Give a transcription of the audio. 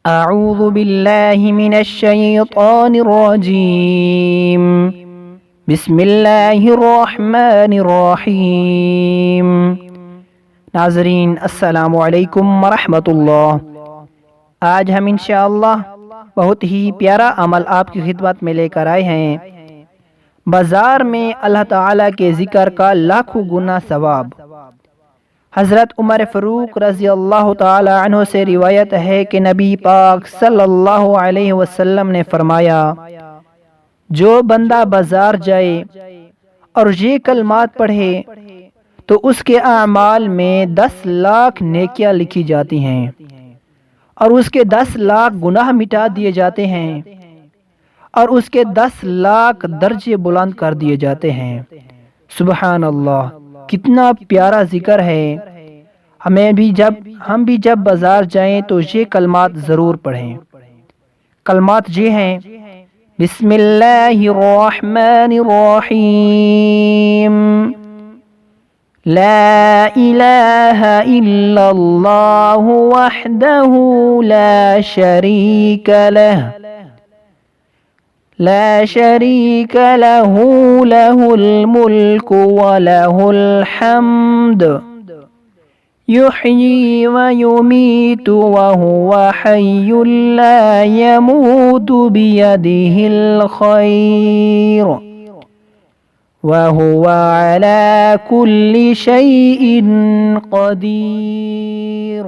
अऊज़ु बिल्लाहि मिनश्शैतानिर्रजीम। बिस्मिल्लाहिर्रहमानिर्रहीम। नाज़रीन अस्सलामु अलैकुम वरहमतुल्लाह। आज हम इंशाअल्लाह बहुत ही प्यारा अमल आपकी खिदमत में लेकर आए हैं। बाजार में अल्लाह ताला के जिक्र का लाखों गुना सवाब। हज़रत उमर फ़ारूक रज़ी अल्लाह ताला अन्हु से रिवायत है कि नबी पाक सल्लल्लाहु अलैहि वसल्लम ने फरमाया, जो बंदा बाजार जाए और ये कलमात पढ़े तो उसके अमाल में 10 लाख नेकियां लिखी जाती हैं और उसके 10 लाख गुनाह मिटा दिए जाते हैं और उसके 10 लाख दर्जे बुलंद कर दिए जाते हैं। सुबहान अल्लाह, कितना प्यारा जिक्र है। हम भी जब बाजार जाएं तो ये कलमात ज़रूर पढ़ें। कलमात ये हैं, बिस्मिल्लाहिर्रहमानिर्रहीम, ला इलाहा इल्लल्लाहु वहदहु ला शरीक लहू लहुल मुल्कु व लहुल हम्द युह्यी व युमीतु व हुवा हय्युल ला यमूतु बियदिहिल खैर व हुवा अला कुल्लि शैइन क़दीर।